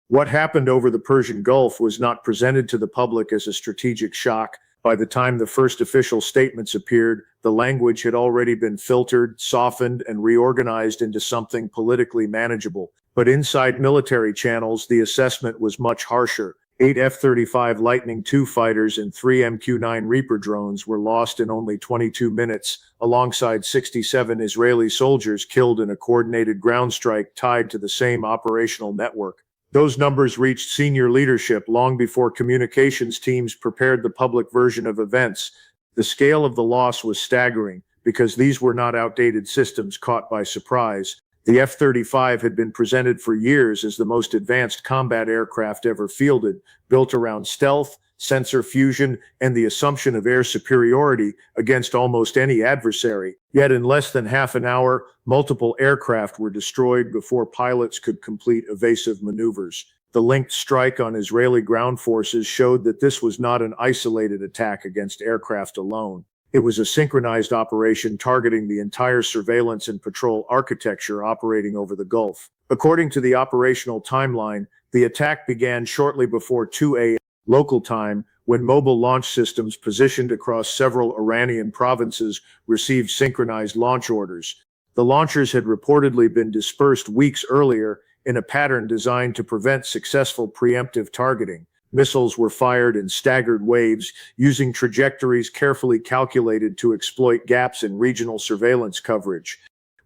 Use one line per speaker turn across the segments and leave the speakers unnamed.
What happened over the Persian Gulf was not presented to the public as a strategic shock. By the time the first official statements appeared, the language had already been filtered, softened, and reorganized into something politically manageable. But inside military channels, the assessment was much harsher. 8 F-35 Lightning II fighters and 3 MQ-9 Reaper drones were lost in only 22 minutes, alongside 67 Israeli soldiers killed in a coordinated ground strike tied to the same operational network. Those numbers reached senior leadership long before communications teams prepared the public version of events. The scale of the loss was staggering, because these were not outdated systems caught by surprise. The F-35 had been presented for years as the most advanced combat aircraft ever fielded, built around stealth, sensor fusion, and the assumption of air superiority against almost any adversary. Yet in less than half an hour, multiple aircraft were destroyed before pilots could complete evasive maneuvers. The linked strike on Israeli ground forces showed that this was not an isolated attack against aircraft alone. It was a synchronized operation targeting the entire surveillance and patrol architecture operating over the Gulf. According to the operational timeline, the attack began shortly before 2 a.m. local time, when mobile launch systems positioned across several Iranian provinces received synchronized launch orders. The launchers had reportedly been dispersed weeks earlier in a pattern designed to prevent successful preemptive targeting. Missiles were fired in staggered waves, using trajectories carefully calculated to exploit gaps in regional surveillance coverage.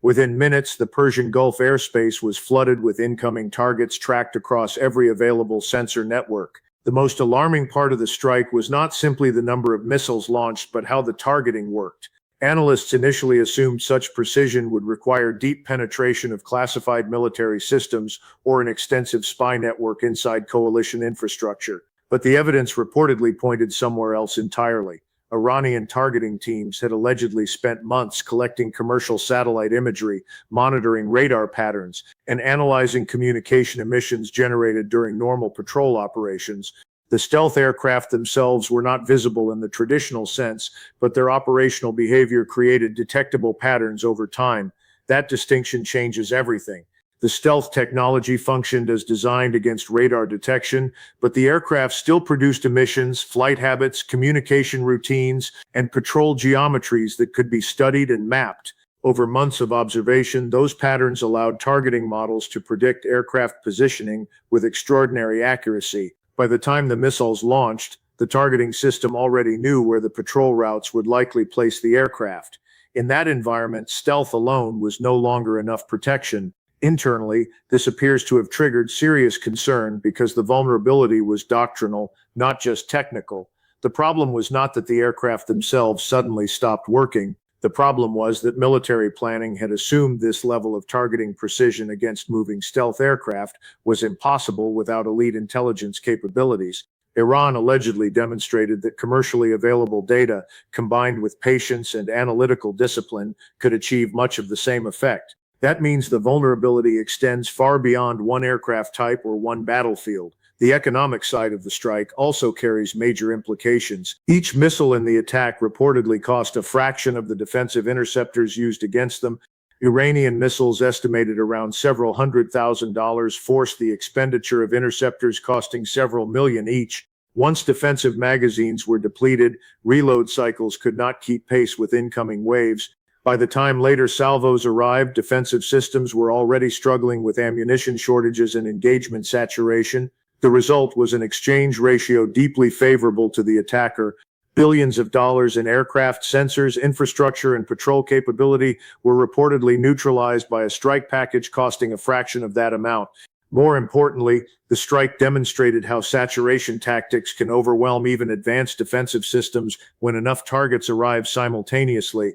Within minutes, the Persian Gulf airspace was flooded with incoming targets tracked across every available sensor network. The most alarming part of the strike was not simply the number of missiles launched, but how the targeting worked. Analysts initially assumed such precision would require deep penetration of classified military systems or an extensive spy network inside coalition infrastructure. But the evidence reportedly pointed somewhere else entirely. Iranian targeting teams had allegedly spent months collecting commercial satellite imagery, monitoring radar patterns, and analyzing communication emissions generated during normal patrol operations. The stealth aircraft themselves were not visible in the traditional sense, but their operational behavior created detectable patterns over time. That distinction changes everything. The stealth technology functioned as designed against radar detection, but the aircraft still produced emissions, flight habits, communication routines, and patrol geometries that could be studied and mapped. Over months of observation, those patterns allowed targeting models to predict aircraft positioning with extraordinary accuracy. By the time the missiles launched, the targeting system already knew where the patrol routes would likely place the aircraft. In that environment, stealth alone was no longer enough protection. Internally, this appears to have triggered serious concern because the vulnerability was doctrinal, not just technical. The problem was not that the aircraft themselves suddenly stopped working. The problem was that military planning had assumed this level of targeting precision against moving stealth aircraft was impossible without elite intelligence capabilities. Iran allegedly demonstrated that commercially available data, combined with patience and analytical discipline, could achieve much of the same effect. That means the vulnerability extends far beyond one aircraft type or one battlefield. The economic side of the strike also carries major implications. Each missile in the attack reportedly cost a fraction of the defensive interceptors used against them. Iranian missiles estimated around several $100,000 forced the expenditure of interceptors costing several million each. Once defensive magazines were depleted, reload cycles could not keep pace with incoming waves. By the time later salvos arrived, defensive systems were already struggling with ammunition shortages and engagement saturation. The result was an exchange ratio deeply favorable to the attacker. Billions of dollars in aircraft, sensors, infrastructure, and patrol capability were reportedly neutralized by a strike package costing a fraction of that amount. More importantly, the strike demonstrated how saturation tactics can overwhelm even advanced defensive systems when enough targets arrive simultaneously.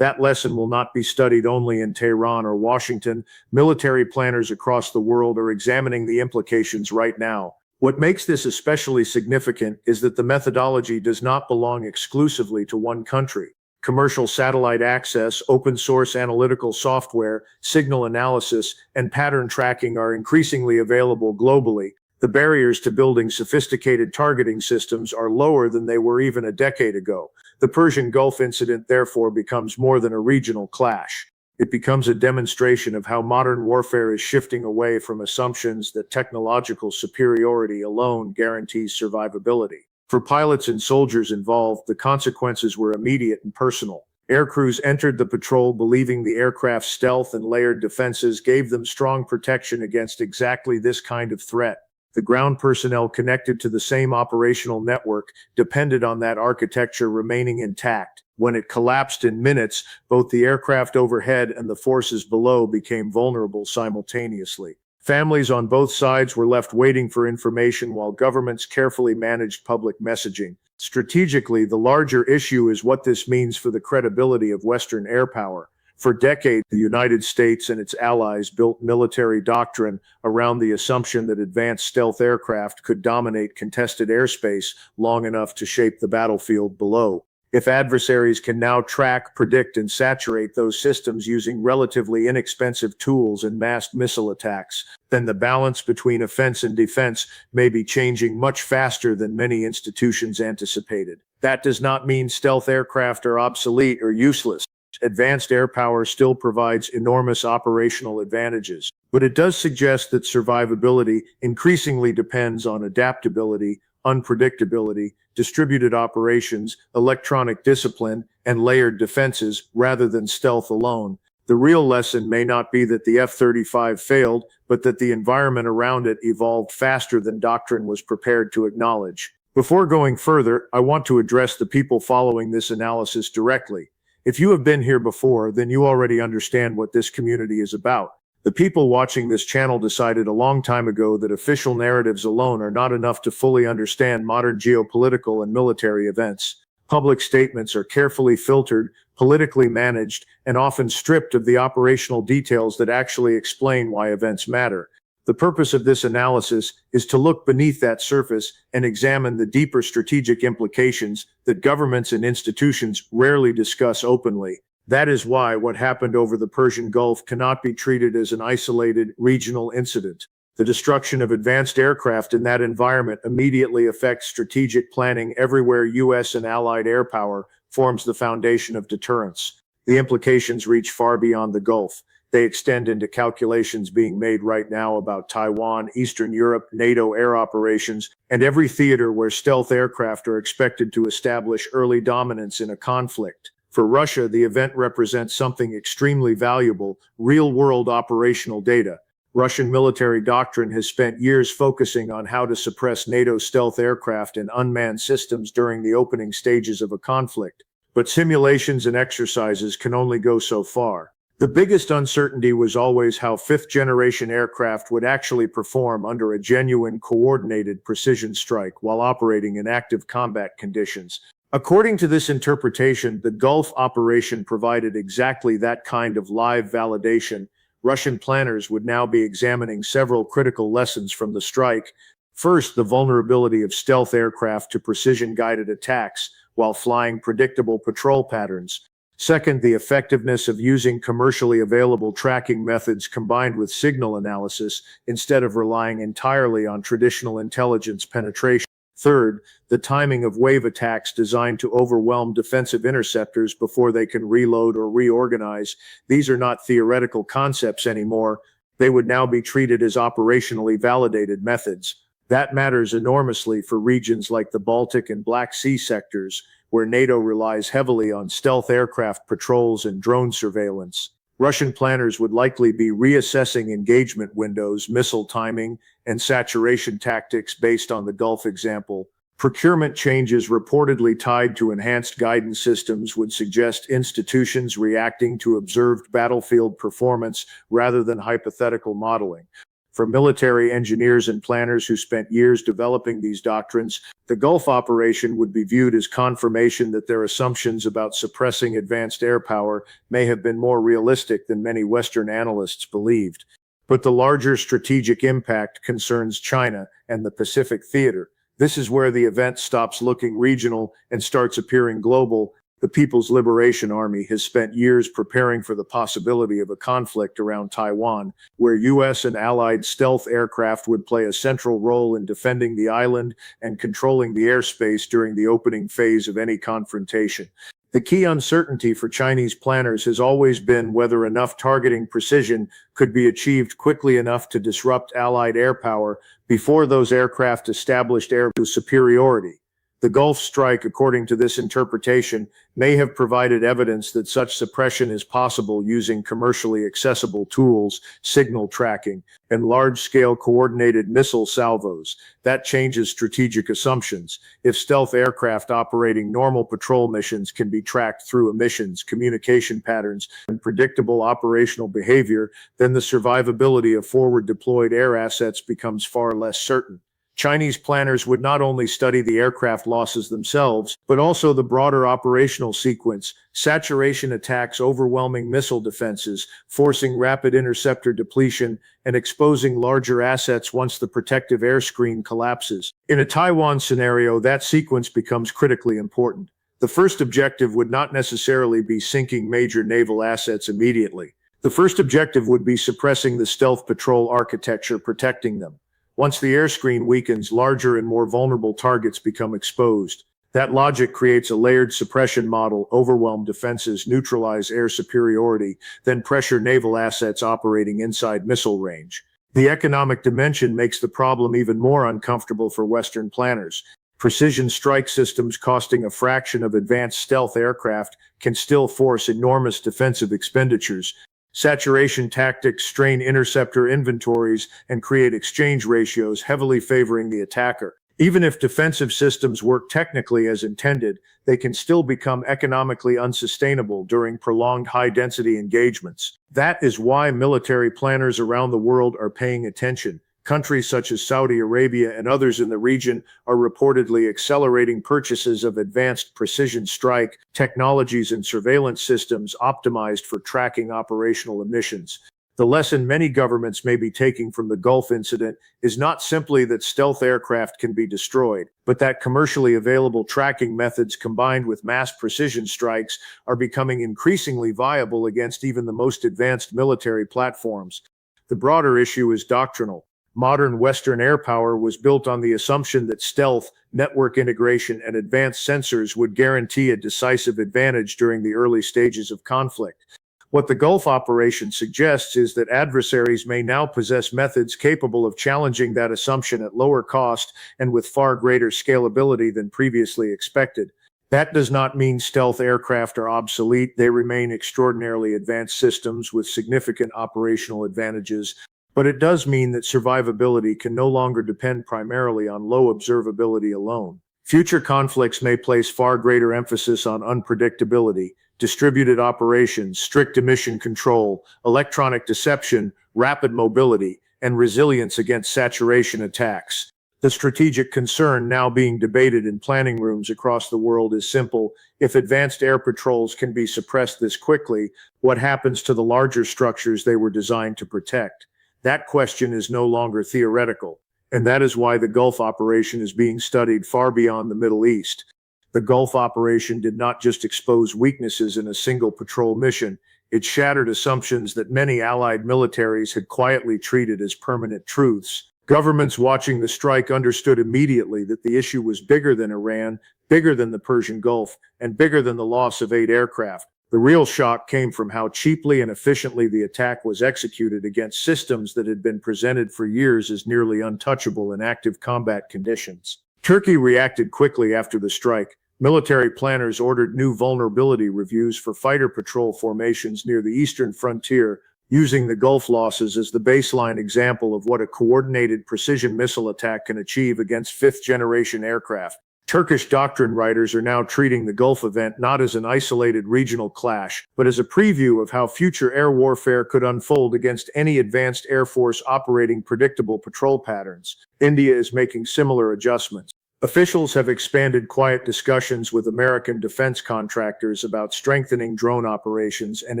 That lesson will not be studied only in Tehran or Washington. Military planners across the world are examining the implications right now. What makes this especially significant is that the methodology does not belong exclusively to one country. Commercial satellite access, open source analytical software, signal analysis, and pattern tracking are increasingly available globally. The barriers to building sophisticated targeting systems are lower than they were even a decade ago. The Persian Gulf incident therefore becomes more than a regional clash. It becomes a demonstration of how modern warfare is shifting away from assumptions that technological superiority alone guarantees survivability. For pilots and soldiers involved, the consequences were immediate and personal. Aircrews entered the patrol believing the aircraft's stealth and layered defenses gave them strong protection against exactly this kind of threat. The ground personnel connected to the same operational network depended on that architecture remaining intact. When it collapsed in minutes, both the aircraft overhead and the forces below became vulnerable simultaneously. Families on both sides were left waiting for information while governments carefully managed public messaging. Strategically, the larger issue is what this means for the credibility of Western air power. For decades, the United States and its allies built military doctrine around the assumption that advanced stealth aircraft could dominate contested airspace long enough to shape the battlefield below. If adversaries can now track, predict, and saturate those systems using relatively inexpensive tools and massed missile attacks, then the balance between offense and defense may be changing much faster than many institutions anticipated. That does not mean stealth aircraft are obsolete or useless. Advanced air power still provides enormous operational advantages, but it does suggest that survivability increasingly depends on adaptability, unpredictability, distributed operations, electronic discipline, and layered defenses rather than stealth alone. The real lesson may not be that the F-35 failed, but that the environment around it evolved faster than doctrine was prepared to acknowledge. Before going further, I want to address the people following this analysis directly. If you have been here before, then you already understand what this community is about. The people watching this channel decided a long time ago that official narratives alone are not enough to fully understand modern geopolitical and military events. Public statements are carefully filtered, politically managed, and often stripped of the operational details that actually explain why events matter. The purpose of this analysis is to look beneath that surface and examine the deeper strategic implications that governments and institutions rarely discuss openly. That is why what happened over the Persian Gulf cannot be treated as an isolated, regional incident. The destruction of advanced aircraft in that environment immediately affects strategic planning everywhere U.S. and allied air power forms the foundation of deterrence. The implications reach far beyond the Gulf. They extend into calculations being made right now about Taiwan, Eastern Europe, NATO air operations, and every theater where stealth aircraft are expected to establish early dominance in a conflict. For Russia, the event represents something extremely valuable, real-world operational data. Russian military doctrine has spent years focusing on how to suppress NATO stealth aircraft and unmanned systems during the opening stages of a conflict. But simulations and exercises can only go so far. The biggest uncertainty was always how fifth-generation aircraft would actually perform under a genuine coordinated precision strike while operating in active combat conditions. According to this interpretation, the Gulf operation provided exactly that kind of live validation. Russian planners would now be examining several critical lessons from the strike. First, the vulnerability of stealth aircraft to precision-guided attacks while flying predictable patrol patterns. Second, the effectiveness of using commercially available tracking methods combined with signal analysis instead of relying entirely on traditional intelligence penetration. Third, the timing of wave attacks designed to overwhelm defensive interceptors before they can reload or reorganize. These are not theoretical concepts anymore. They would now be treated as operationally validated methods. That matters enormously for regions like the Baltic and Black Sea sectors, where NATO relies heavily on stealth aircraft patrols and drone surveillance. Russian planners would likely be reassessing engagement windows, missile timing, and saturation tactics based on the Gulf example. Procurement changes reportedly tied to enhanced guidance systems would suggest institutions reacting to observed battlefield performance rather than hypothetical modeling. For military engineers and planners who spent years developing these doctrines, the Gulf operation would be viewed as confirmation that their assumptions about suppressing advanced air power may have been more realistic than many Western analysts believed. But the larger strategic impact concerns China and the Pacific theater. This is where the event stops looking regional and starts appearing global. The People's Liberation Army has spent years preparing for the possibility of a conflict around Taiwan, where U.S. and allied stealth aircraft would play a central role in defending the island and controlling the airspace during the opening phase of any confrontation. The key uncertainty for Chinese planners has always been whether enough targeting precision could be achieved quickly enough to disrupt Allied air power before those aircraft established air superiority. The Gulf strike, according to this interpretation, may have provided evidence that such suppression is possible using commercially accessible tools, signal tracking, and large-scale coordinated missile salvos. That changes strategic assumptions. If stealth aircraft operating normal patrol missions can be tracked through emissions, communication patterns, and predictable operational behavior, then the survivability of forward-deployed air assets becomes far less certain. Chinese planners would not only study the aircraft losses themselves, but also the broader operational sequence, saturation attacks overwhelming missile defenses, forcing rapid interceptor depletion, and exposing larger assets once the protective air screen collapses. In a Taiwan scenario, that sequence becomes critically important. The first objective would not necessarily be sinking major naval assets immediately. The first objective would be suppressing the stealth patrol architecture protecting them. Once the air screen weakens, larger and more vulnerable targets become exposed. That logic creates a layered suppression model: overwhelm defenses, neutralize air superiority, then pressure naval assets operating inside missile range. The economic dimension makes the problem even more uncomfortable for Western planners. Precision strike systems costing a fraction of advanced stealth aircraft can still force enormous defensive expenditures. Saturation tactics strain interceptor inventories and create exchange ratios heavily favoring the attacker. Even if defensive systems work technically as intended, they can still become economically unsustainable during prolonged high-density engagements. That is why military planners around the world are paying attention. Countries such as Saudi Arabia and others in the region are reportedly accelerating purchases of advanced precision strike technologies and surveillance systems optimized for tracking operational emissions. The lesson many governments may be taking from the Gulf incident is not simply that stealth aircraft can be destroyed, but that commercially available tracking methods combined with mass precision strikes are becoming increasingly viable against even the most advanced military platforms. The broader issue is doctrinal. Modern Western air power was built on the assumption that stealth, network integration, and advanced sensors would guarantee a decisive advantage during the early stages of conflict. What the Gulf operation suggests is that adversaries may now possess methods capable of challenging that assumption at lower cost and with far greater scalability than previously expected. That does not mean stealth aircraft are obsolete. They remain extraordinarily advanced systems with significant operational advantages. But it does mean that survivability can no longer depend primarily on low observability alone. Future conflicts may place far greater emphasis on unpredictability, distributed operations, strict emission control, electronic deception, rapid mobility, and resilience against saturation attacks. The strategic concern now being debated in planning rooms across the world is simple. If advanced air patrols can be suppressed this quickly, what happens to the larger structures they were designed to protect? That question is no longer theoretical, and that is why the Gulf operation is being studied far beyond the Middle East. The Gulf operation did not just expose weaknesses in a single patrol mission, it shattered assumptions that many Allied militaries had quietly treated as permanent truths. Governments watching the strike understood immediately that the issue was bigger than Iran, bigger than the Persian Gulf, and bigger than the loss of 8 aircraft. The real shock came from how cheaply and efficiently the attack was executed against systems that had been presented for years as nearly untouchable in active combat conditions. Turkey reacted quickly after the strike. Military planners ordered new vulnerability reviews for fighter patrol formations near the eastern frontier, using the Gulf losses as the baseline example of what a coordinated precision missile attack can achieve against fifth-generation aircraft. Turkish doctrine writers are now treating the Gulf event not as an isolated regional clash, but as a preview of how future air warfare could unfold against any advanced Air Force operating predictable patrol patterns. India is making similar adjustments. Officials have expanded quiet discussions with American defense contractors about strengthening drone operations and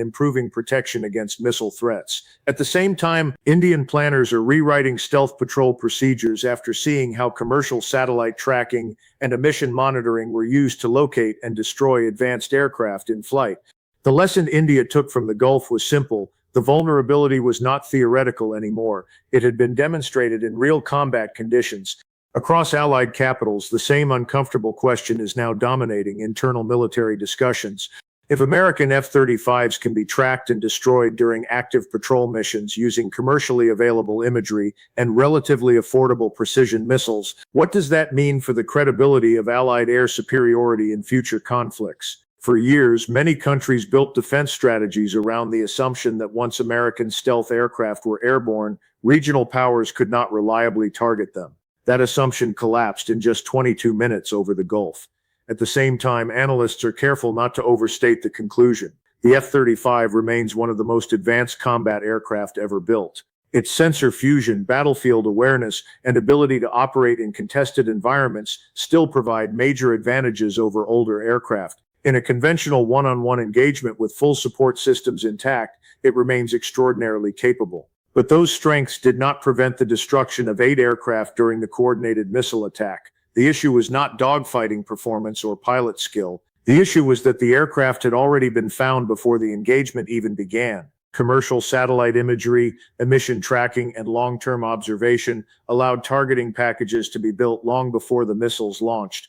improving protection against missile threats. At the same time, Indian planners are rewriting stealth patrol procedures after seeing how commercial satellite tracking and emission monitoring were used to locate and destroy advanced aircraft in flight. The lesson India took from the Gulf was simple. The vulnerability was not theoretical anymore. It had been demonstrated in real combat conditions. Across Allied capitals, the same uncomfortable question is now dominating internal military discussions. If American F-35s can be tracked and destroyed during active patrol missions using commercially available imagery and relatively affordable precision missiles, what does that mean for the credibility of Allied air superiority in future conflicts? For years, many countries built defense strategies around the assumption that once American stealth aircraft were airborne, regional powers could not reliably target them. That assumption collapsed in just 22 minutes over the Gulf. At the same time, analysts are careful not to overstate the conclusion. The F-35 remains one of the most advanced combat aircraft ever built. Its sensor fusion, battlefield awareness, and ability to operate in contested environments still provide major advantages over older aircraft. In a conventional one-on-one engagement with full support systems intact, it remains extraordinarily capable. But those strengths did not prevent the destruction of 8 aircraft during the coordinated missile attack. The issue was not dogfighting performance or pilot skill. The issue was that the aircraft had already been found before the engagement even began. Commercial satellite imagery, emission tracking, and long-term observation allowed targeting packages to be built long before the missiles launched.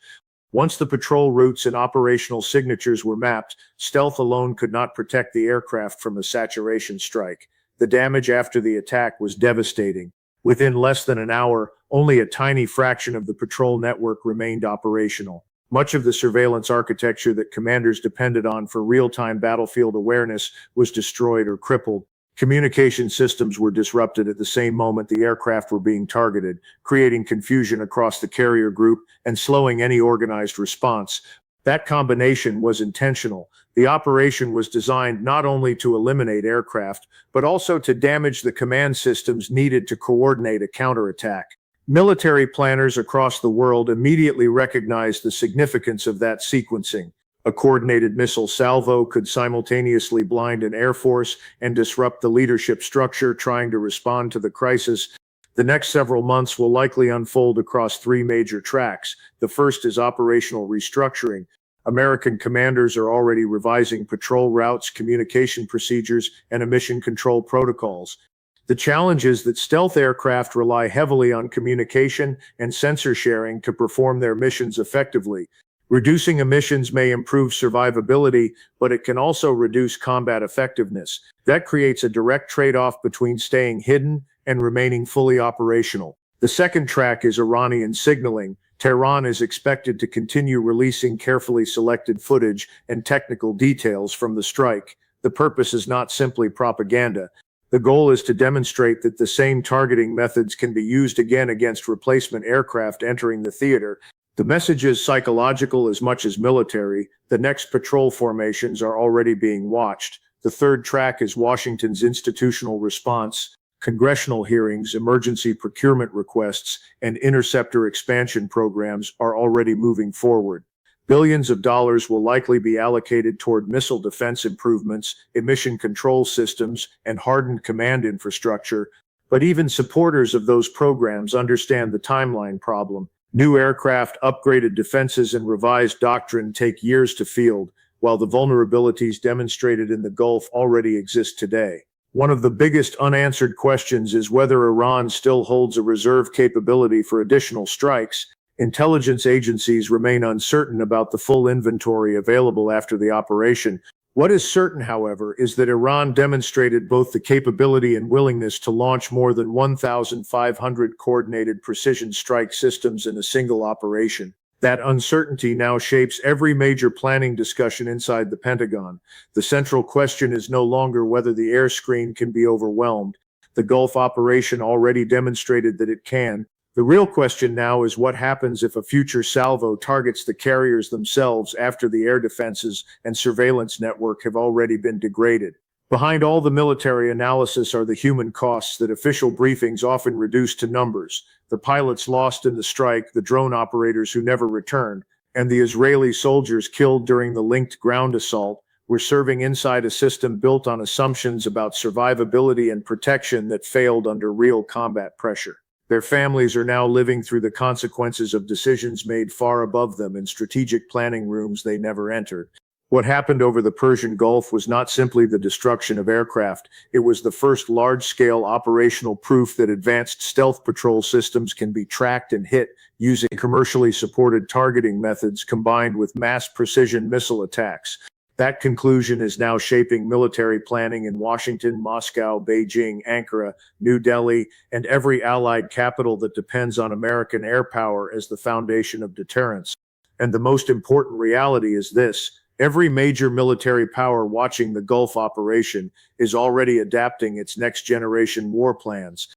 Once the patrol routes and operational signatures were mapped, stealth alone could not protect the aircraft from a saturation strike. The damage after the attack was devastating. Within less than an hour, only a tiny fraction of the patrol network remained operational. Much of the surveillance architecture that commanders depended on for real-time battlefield awareness was destroyed or crippled. Communication systems were disrupted at the same moment the aircraft were being targeted, creating confusion across the carrier group and slowing any organized response. That combination was intentional. The operation was designed not only to eliminate aircraft, but also to damage the command systems needed to coordinate a counterattack. Military planners across the world immediately recognized the significance of that sequencing. A coordinated missile salvo could simultaneously blind an air force and disrupt the leadership structure trying to respond to the crisis. The next several months will likely unfold across 3 major tracks. The first is operational restructuring. American commanders are already revising patrol routes, communication procedures, and emission control protocols. The challenge is that stealth aircraft rely heavily on communication and sensor sharing to perform their missions effectively. Reducing emissions may improve survivability, but it can also reduce combat effectiveness. That creates a direct trade-off between staying hidden and remaining fully operational. The second track is Iranian signaling. Tehran is expected to continue releasing carefully selected footage and technical details from the strike. The purpose is not simply propaganda. The goal is to demonstrate that the same targeting methods can be used again against replacement aircraft entering the theater. The message is psychological as much as military. The next patrol formations are already being watched. The third track is Washington's institutional response. Congressional hearings, emergency procurement requests, and interceptor expansion programs are already moving forward. Billions of dollars will likely be allocated toward missile defense improvements, emission control systems, and hardened command infrastructure. But even supporters of those programs understand the timeline problem. New aircraft, upgraded defenses, and revised doctrine take years to field, while the vulnerabilities demonstrated in the Gulf already exist today. One of the biggest unanswered questions is whether Iran still holds a reserve capability for additional strikes. Intelligence agencies remain uncertain about the full inventory available after the operation. What is certain, however, is that Iran demonstrated both the capability and willingness to launch more than 1,500 coordinated precision strike systems in a single operation. That uncertainty now shapes every major planning discussion inside the Pentagon. The central question is no longer whether the air screen can be overwhelmed. The Gulf operation already demonstrated that it can. The real question now is what happens if a future salvo targets the carriers themselves after the air defenses and surveillance network have already been degraded. Behind all the military analysis are the human costs that official briefings often reduce to numbers. The pilots lost in the strike, the drone operators who never returned, and the Israeli soldiers killed during the linked ground assault were serving inside a system built on assumptions about survivability and protection that failed under real combat pressure. Their families are now living through the consequences of decisions made far above them in strategic planning rooms they never entered. What happened over the Persian Gulf was not simply the destruction of aircraft, it was the first large-scale operational proof that advanced stealth patrol systems can be tracked and hit using commercially supported targeting methods combined with mass precision missile attacks. That conclusion is now shaping military planning in Washington, Moscow, Beijing, Ankara, New Delhi, and every allied capital that depends on American air power as the foundation of deterrence. And the most important reality is this: every major military power watching the Gulf operation is already adapting its next-generation war plans.